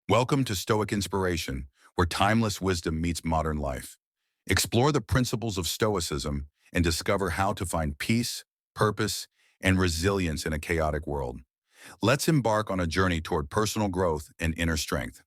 Welcome to Stoic Inspiration, where timeless wisdom meets modern life. Explore the principles of Stoicism and discover how to find peace, purpose, and resilience in a chaotic world. Let's embark on a journey toward personal growth and inner strength.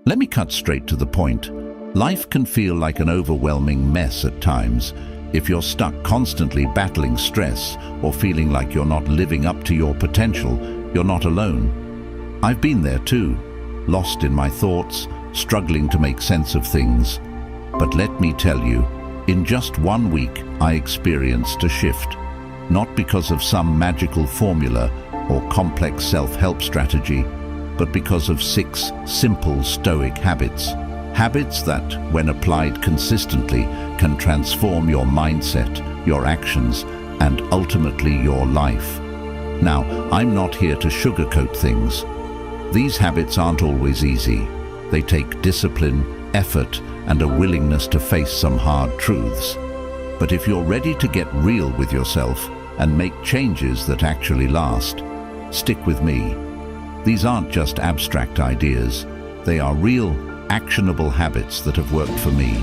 Let me cut straight to the point. Life can feel like an overwhelming mess at times. If you're stuck constantly battling stress or feeling like you're not living up to your potential, you're not alone. I've been there too, lost in my thoughts, struggling to make sense of things. But let me tell you, in just 1 week, I experienced a shift. Not because of some magical formula or complex self-help strategy, but because of 6 simple Stoic habits. Habits that, when applied consistently, can transform your mindset, your actions, and ultimately your life. Now, I'm not here to sugarcoat things. These habits aren't always easy. They take discipline, effort, and a willingness to face some hard truths. But if you're ready to get real with yourself and make changes that actually last, stick with me. These aren't just abstract ideas. They are real, actionable habits that have worked for me,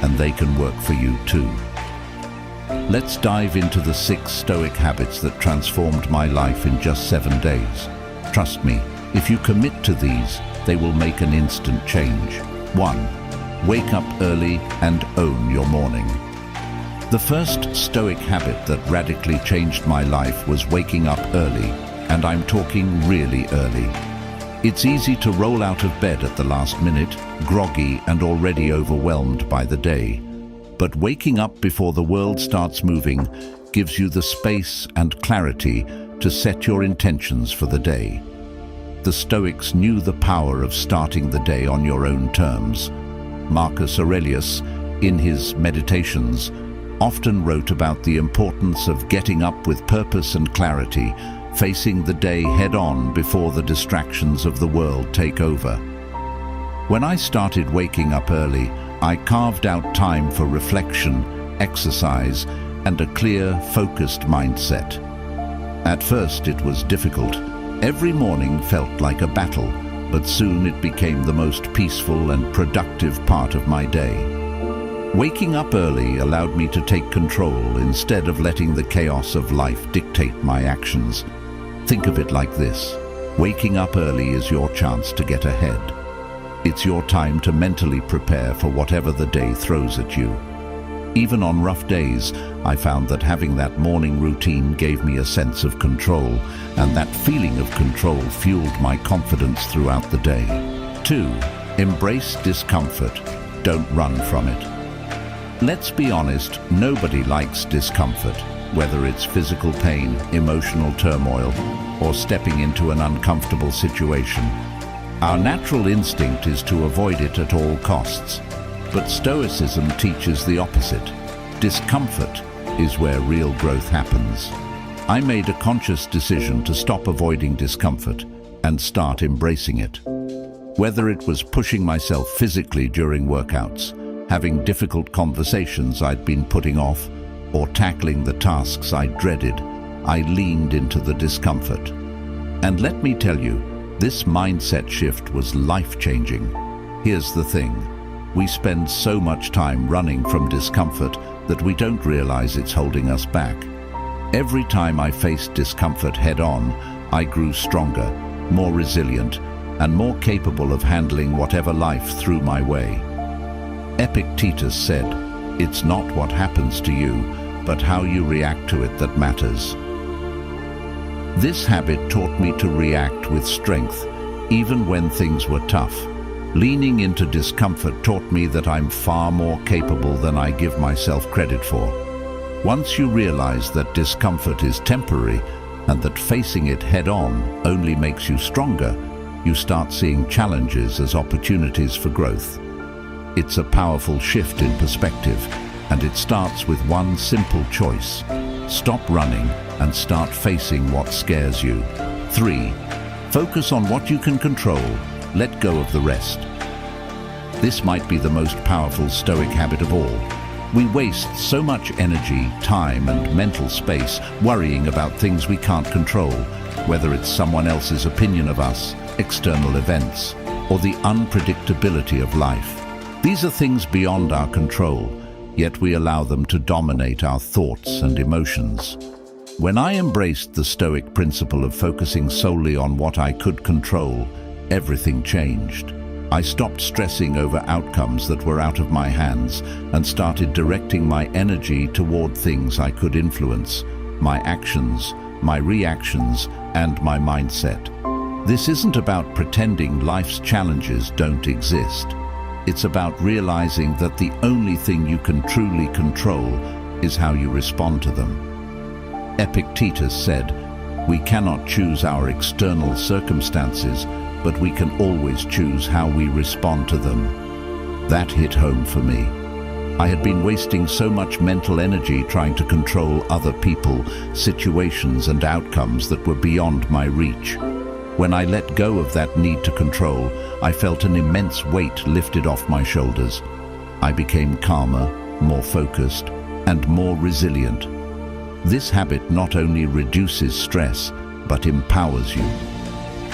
and they can work for you too. Let's dive into the 6 Stoic habits that transformed my life in just 7 days. Trust me, if you commit to these, they will make an instant change. 1. Wake up early and own your morning. The first Stoic habit that radically changed my life was waking up early, and I'm talking really early. It's easy to roll out of bed at the last minute, groggy and already overwhelmed by the day. But waking up before the world starts moving gives you the space and clarity to set your intentions for the day. The Stoics knew the power of starting the day on your own terms. Marcus Aurelius, in his Meditations, often wrote about the importance of getting up with purpose and clarity, facing the day head-on before the distractions of the world take over. When I started waking up early, I carved out time for reflection, exercise, and a clear, focused mindset. At first it was difficult. Every morning felt like a battle, but soon it became the most peaceful and productive part of my day. Waking up early allowed me to take control instead of letting the chaos of life dictate my actions. Think of it like this. Waking up early is your chance to get ahead. It's your time to mentally prepare for whatever the day throws at you. Even on rough days, I found that having that morning routine gave me a sense of control, and that feeling of control fueled my confidence throughout the day. 2. Embrace discomfort. Don't run from it. Let's be honest, nobody likes discomfort, whether it's physical pain, emotional turmoil, or stepping into an uncomfortable situation. Our natural instinct is to avoid it at all costs. But Stoicism teaches the opposite. Discomfort is where real growth happens. I made a conscious decision to stop avoiding discomfort and start embracing it. Whether it was pushing myself physically during workouts, having difficult conversations I'd been putting off, or tackling the tasks I dreaded, I leaned into the discomfort. And let me tell you, this mindset shift was life-changing. Here's the thing. We spend so much time running from discomfort that we don't realize it's holding us back. Every time I faced discomfort head-on, I grew stronger, more resilient, and more capable of handling whatever life threw my way. Epictetus said, "It's not what happens to you, but how you react to it that matters." This habit taught me to react with strength, even when things were tough. Leaning into discomfort taught me that I'm far more capable than I give myself credit for. Once you realize that discomfort is temporary and that facing it head-on only makes you stronger, you start seeing challenges as opportunities for growth. It's a powerful shift in perspective, and it starts with one simple choice. Stop running and start facing what scares you. 3. Focus on what you can control. Let go of the rest. This might be the most powerful Stoic habit of all. We waste so much energy, time, and mental space worrying about things we can't control, whether it's someone else's opinion of us, external events, or the unpredictability of life. These are things beyond our control, yet we allow them to dominate our thoughts and emotions. When I embraced the Stoic principle of focusing solely on what I could control, everything changed. I stopped stressing over outcomes that were out of my hands and started directing my energy toward things I could influence: my actions, my reactions, and my mindset. This isn't about pretending life's challenges don't exist. It's about realizing that the only thing you can truly control is how you respond to them. Epictetus said, "We cannot choose our external circumstances, but we can always choose how we respond to them." That hit home for me. I had been wasting so much mental energy trying to control other people, situations, and outcomes that were beyond my reach. When I let go of that need to control, I felt an immense weight lifted off my shoulders. I became calmer, more focused, and more resilient. This habit not only reduces stress, but empowers you.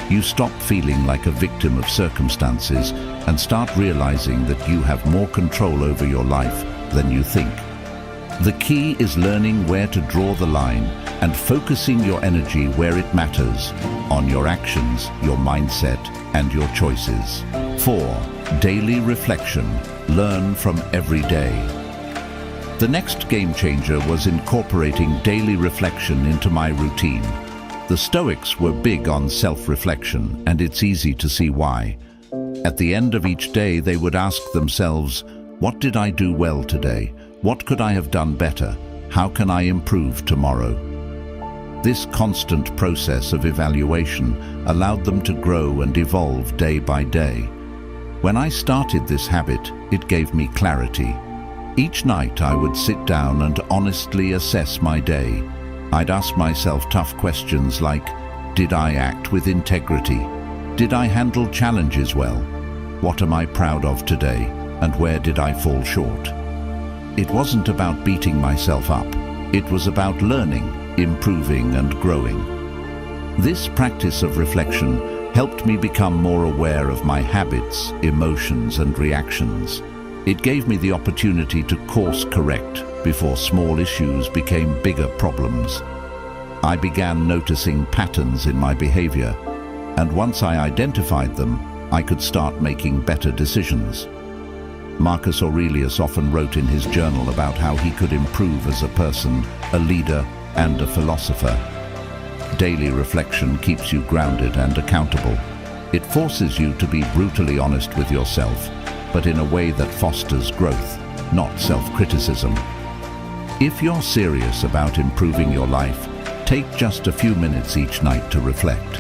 You stop feeling like a victim of circumstances and start realizing that you have more control over your life than you think. The key is learning where to draw the line and focusing your energy where it matters, on your actions, your mindset, and your choices. 4. Daily reflection. Learn from every day. The next game changer was incorporating daily reflection into my routine. The Stoics were big on self-reflection, and it's easy to see why. At the end of each day, they would ask themselves, "What did I do well today? What could I have done better? How can I improve tomorrow?" This constant process of evaluation allowed them to grow and evolve day by day. When I started this habit, it gave me clarity. Each night I would sit down and honestly assess my day. I'd ask myself tough questions like, did I act with integrity? Did I handle challenges well? What am I proud of today? And where did I fall short? It wasn't about beating myself up. It was about learning, improving, and growing. This practice of reflection helped me become more aware of my habits, emotions, and reactions. It gave me the opportunity to course correct before small issues became bigger problems. I began noticing patterns in my behavior, and once I identified them, I could start making better decisions. Marcus Aurelius often wrote in his journal about how he could improve as a person, a leader, and a philosopher. Daily reflection keeps you grounded and accountable. It forces you to be brutally honest with yourself, but in a way that fosters growth, not self-criticism. If you're serious about improving your life, take just a few minutes each night to reflect.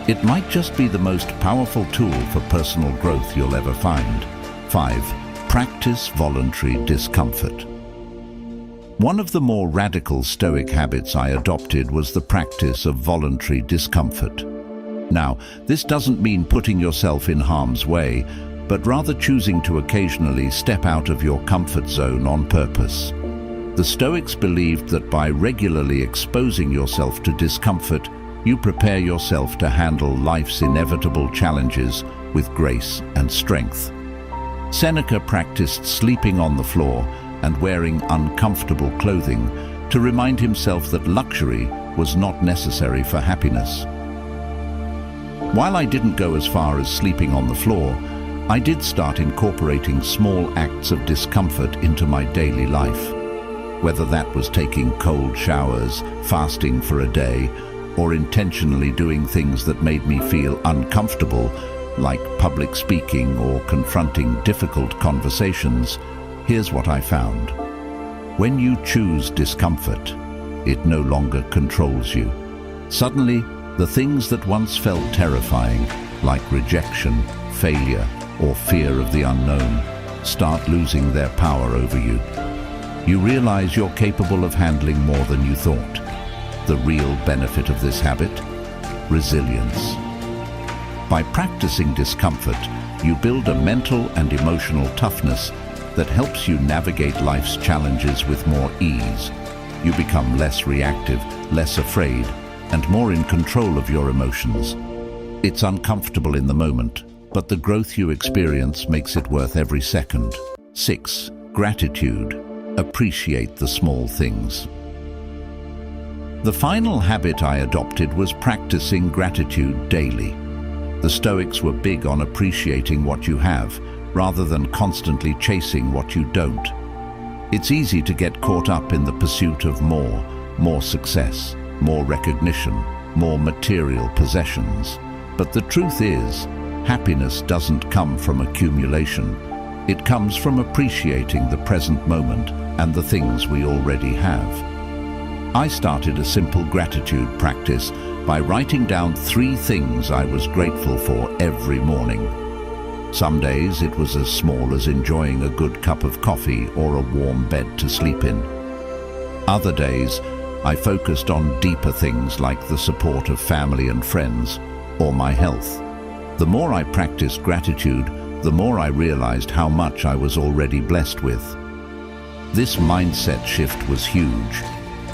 It might just be the most powerful tool for personal growth you'll ever find. 5. Practice voluntary discomfort. One of the more radical Stoic habits I adopted was the practice of voluntary discomfort. Now, this doesn't mean putting yourself in harm's way, but rather choosing to occasionally step out of your comfort zone on purpose. The Stoics believed that by regularly exposing yourself to discomfort, you prepare yourself to handle life's inevitable challenges with grace and strength. Seneca practiced sleeping on the floor and wearing uncomfortable clothing to remind himself that luxury was not necessary for happiness. While I didn't go as far as sleeping on the floor, I did start incorporating small acts of discomfort into my daily life. Whether that was taking cold showers, fasting for a day, or intentionally doing things that made me feel uncomfortable, like public speaking or confronting difficult conversations, here's what I found. When you choose discomfort, it no longer controls you. Suddenly, the things that once felt terrifying, like rejection, failure, or fear of the unknown, start losing their power over you. You realize you're capable of handling more than you thought. The real benefit of this habit? Resilience. By practicing discomfort, you build a mental and emotional toughness that helps you navigate life's challenges with more ease. You become less reactive, less afraid, and more in control of your emotions. It's uncomfortable in the moment, but the growth you experience makes it worth every second. 6. Gratitude. Appreciate the small things. The final habit I adopted was practicing gratitude daily. The Stoics were big on appreciating what you have, rather than constantly chasing what you don't. It's easy to get caught up in the pursuit of more success, more recognition, more material possessions. But the truth is, happiness doesn't come from accumulation. It comes from appreciating the present moment and the things we already have. I started a simple gratitude practice by writing down 3 things I was grateful for every morning. Some days it was as small as enjoying a good cup of coffee or a warm bed to sleep in. Other days, I focused on deeper things like the support of family and friends, or my health. The more I practiced gratitude, the more I realized how much I was already blessed with. This mindset shift was huge.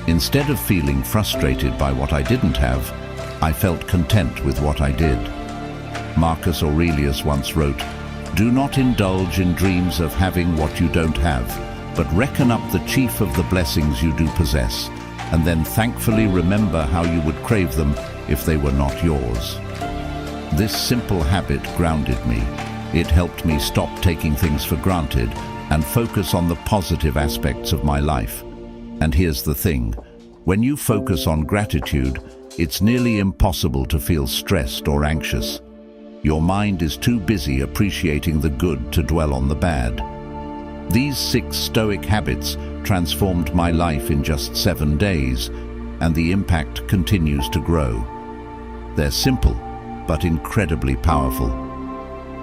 Instead of feeling frustrated by what I didn't have, I felt content with what I did. Marcus Aurelius once wrote, "Do not indulge in dreams of having what you don't have, but reckon up the chief of the blessings you do possess, and then thankfully remember how you would crave them if they were not yours." This simple habit grounded me. It helped me stop taking things for granted and focus on the positive aspects of my life. And here's the thing, when you focus on gratitude, it's nearly impossible to feel stressed or anxious. Your mind is too busy appreciating the good to dwell on the bad. These 6 Stoic habits transformed my life in just 7 days, and the impact continues to grow. They're simple, but incredibly powerful.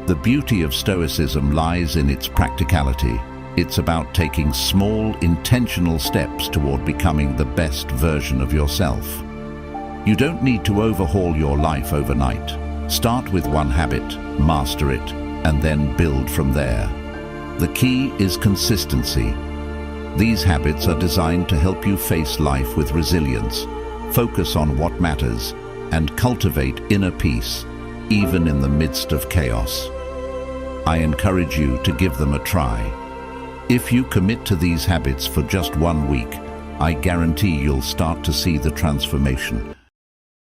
The beauty of Stoicism lies in its practicality. It's about taking small, intentional steps toward becoming the best version of yourself. You don't need to overhaul your life overnight. Start with one habit, master it, and then build from there. The key is consistency. These habits are designed to help you face life with resilience, focus on what matters, and cultivate inner peace, even in the midst of chaos. I encourage you to give them a try. If you commit to these habits for just 1 week, I guarantee you'll start to see the transformation.